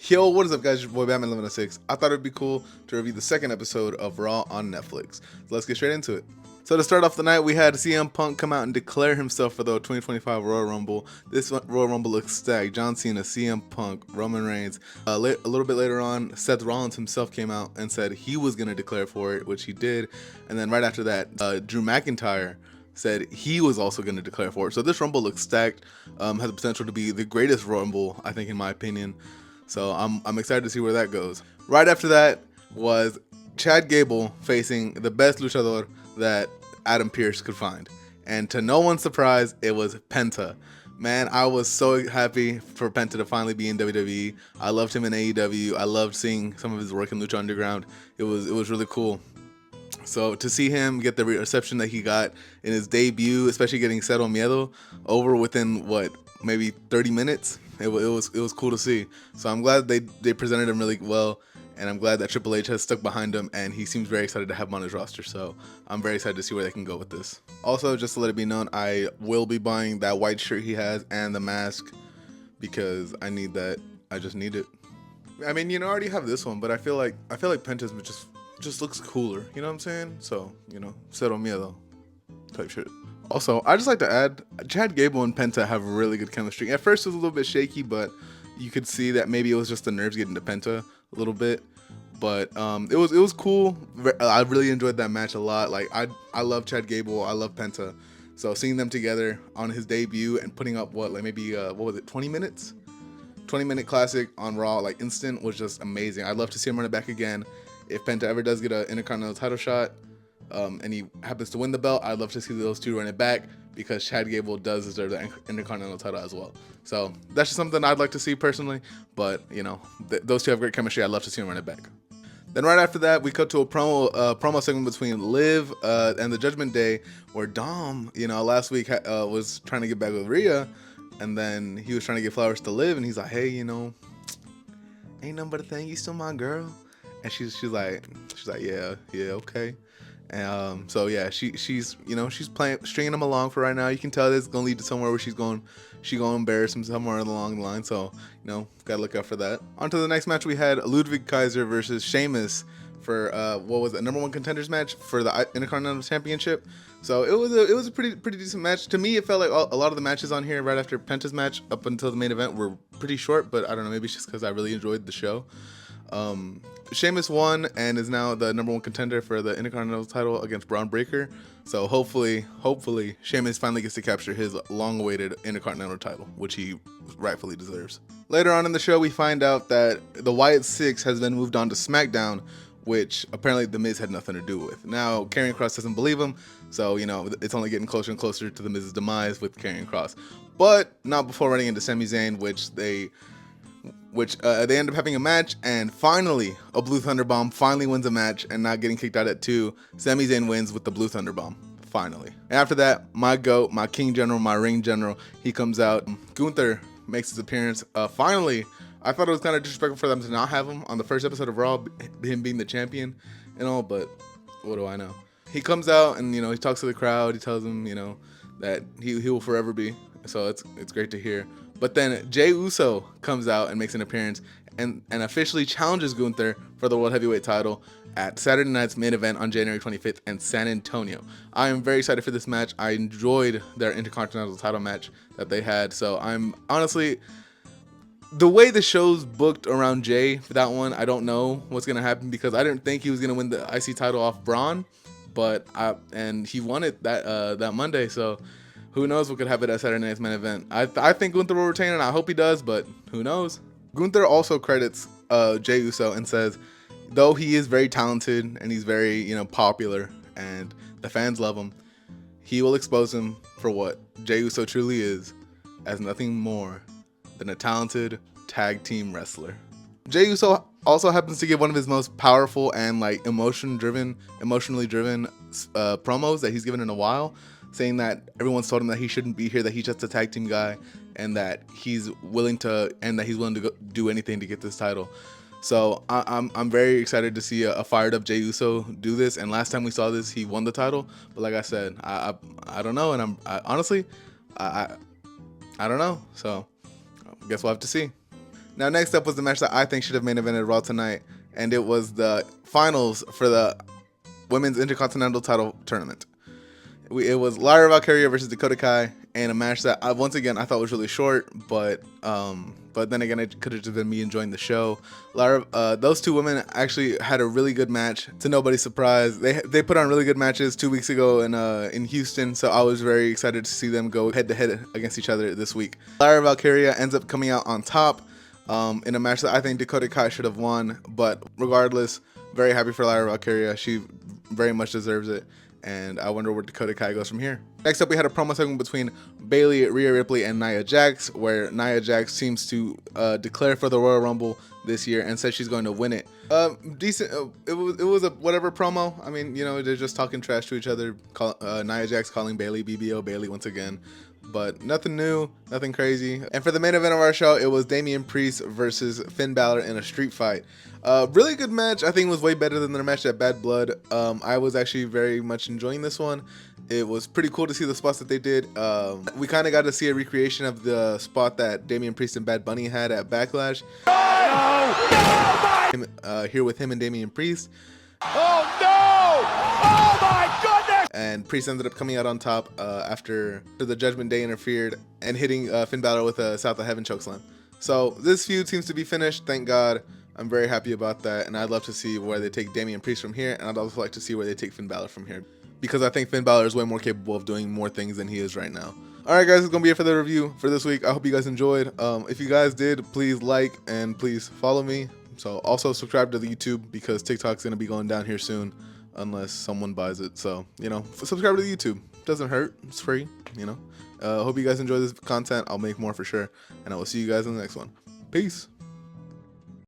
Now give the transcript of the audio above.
Yo, what is up, guys? Your boy Batman 1106. I thought it'd be cool to review the second episode of Raw on Netflix. So let's get straight into it. So to start off the night, we had CM Punk come out and declare himself for the 2025 Royal Rumble. This Royal Rumble looks stacked. John Cena, CM Punk, Roman Reigns. A little bit later on, Seth Rollins himself came out and said he was going to declare for it, which he did. And then right after that, Drew McIntyre said he was also going to declare for it. So this Rumble looks stacked, has the potential to be the greatest Rumble, I think, in my opinion. So I'm excited to see where that goes. Right after that was Chad Gable facing the best luchador that Adam Pearce could find. And to no one's surprise, it was Penta. Man, I was so happy for Penta to finally be in WWE. I loved him in AEW. I loved seeing some of his work in Lucha Underground. It was really cool. So to see him get the reception that he got in his debut, especially getting Cero Miedo over within maybe 30 minutes, it was cool to see. So I'm glad they presented him really well, and I'm glad that Triple H has stuck behind him, and he seems very excited to have him on his roster. So I'm very excited to see where they can go with this. Also, just to let it be known, I will be buying that white shirt he has and the mask because I need that. I just need it. I mean, I already have this one, but I feel like Penta's just looks cooler, you know what I'm saying? So, Cero Miedo type shit. Also, I just like to add, Chad Gable and Penta have really good chemistry. At first it was a little bit shaky, but you could see that maybe it was just the nerves getting to Penta a little bit. But it was cool. I really enjoyed that match a lot. Like I love Chad Gable, I love Penta. So seeing them together on his debut and putting up what was it, 20 minutes? 20-minute classic on Raw, like instant, was just amazing. I'd love to see him run it back again. If Penta ever does get an Intercontinental title shot, and he happens to win the belt, I'd love to see those two run it back because Chad Gable does deserve the Intercontinental title as well. So that's just something I'd like to see personally, but those two have great chemistry. I'd love to see them run it back. Then right after that, we cut to a promo segment between Liv and the Judgment Day, where Dom, last week was trying to get back with Rhea, and then he was trying to give flowers to Liv, and he's like, hey, ain't nothing but a thing. You still my girl. And she's like, yeah, okay. And so yeah, she's playing, stringing him along for right now. You can tell this is gonna lead to somewhere where she's gonna embarrass him somewhere along the line. So gotta look out for that. On to the next match, we had Ludwig Kaiser versus Sheamus for what was it, number one contenders match for the Intercontinental Championship. So it was a pretty decent match. To me, it felt like a lot of the matches on here right after Penta's match up until the main event were pretty short, but I don't know, maybe it's just because I really enjoyed the show. Sheamus won and is now the number one contender for the Intercontinental title against Braun Breaker. So hopefully Sheamus finally gets to capture his long-awaited Intercontinental title, which he rightfully deserves. Later on in the show, we find out that the Wyatt Six has been moved on to SmackDown, which apparently The Miz had nothing to do with. Now, Karrion Kross doesn't believe him, so, it's only getting closer and closer to The Miz's demise with Karrion Kross. But not before running into Sami Zayn, which they end up having a match, and finally, a Blue Thunder Bomb finally wins a match and not getting kicked out at 2. Sami Zayn wins with the Blue Thunder Bomb, finally. And after that, my GOAT, my King General, my Ring General, he comes out. Gunther makes his appearance. Finally, I thought it was kind of disrespectful for them to not have him on the first episode of Raw, him being the champion and all, but what do I know? He comes out and, he talks to the crowd. He tells them, that he will forever be. So it's great to hear. But then Jey Uso comes out and makes an appearance and officially challenges Gunther for the World Heavyweight title at Saturday night's main event on January 25th in San Antonio. I am very excited for this match. I enjoyed their Intercontinental title match that they had. So I'm honestly, the way the show's booked around Jey for that one, I don't know what's going to happen because I didn't think he was going to win the IC title off Braun, and he won it that Monday. So who knows what could happen at Saturday night's main event. I think Gunther will retain, and I hope he does, but who knows? Gunther also credits Jey Uso and says, though he is very talented and he's very, popular and the fans love him, he will expose him for what Jey Uso truly is, as nothing more than a talented tag team wrestler. Jey Uso also happens to give one of his most powerful and emotionally driven promos that he's given in a while, saying that everyone's told him that he shouldn't be here, that he's just a tag team guy, and that he's willing to do anything to get this title. So I'm very excited to see a fired up Jey Uso do this. And last time we saw this, he won the title. But like I said, I don't know, and honestly I don't know. So I guess we'll have to see. Now, next up was the match that I think should have main evented Raw tonight, and it was the finals for the Women's Intercontinental Title Tournament. It was Lyra Valkyria versus Dakota Kai, and a match that once again I thought was really short, but then again it could have just been me enjoying the show. Those two women actually had a really good match. To nobody's surprise, they put on really good matches 2 weeks ago in Houston, so I was very excited to see them go head to head against each other this week. Lyra Valkyria ends up coming out on top in a match that I think Dakota Kai should have won, but regardless, very happy for Lyra Valkyria. She very much deserves it. And I wonder where Dakota Kai goes from here. Next up, we had a promo segment between Bayley, Rhea Ripley, and Nia Jax, where Nia Jax seems to declare for the Royal Rumble this year and says she's going to win it. Decent. It was a whatever promo. I mean, you know, they're just talking trash to each other. Nia Jax calling Bayley BBO Bayley once again. But nothing new, nothing crazy. And for the main event of our show, it was Damian Priest versus Finn Balor in a street fight. Really good match. I think it was way better than their match at Bad Blood. I was actually very much enjoying this one. It was pretty cool to see the spots that they did. We kind of got to see a recreation of the spot that Damian Priest and Bad Bunny had at Backlash. Here with him and Damian Priest. Oh no! Oh my goodness! And Priest ended up coming out on top after the Judgment Day interfered and hitting Finn Balor with a South of Heaven chokeslam. So this feud seems to be finished, thank God. I'm very happy about that, and I'd love to see where they take Damian Priest from here, and I'd also like to see where they take Finn Balor from here, because I think Finn Balor is way more capable of doing more things than he is right now. Alright guys, it's going to be it for the review for this week. I hope you guys enjoyed. If you guys did, please like and please follow me. So also subscribe to the YouTube, because TikTok's going to be going down here soon, unless someone buys it. So, you know, subscribe to the YouTube. Doesn't hurt. It's free, you know. Hope you guys enjoy this content. I'll make more for sure, and I will see you guys in the next one. Peace.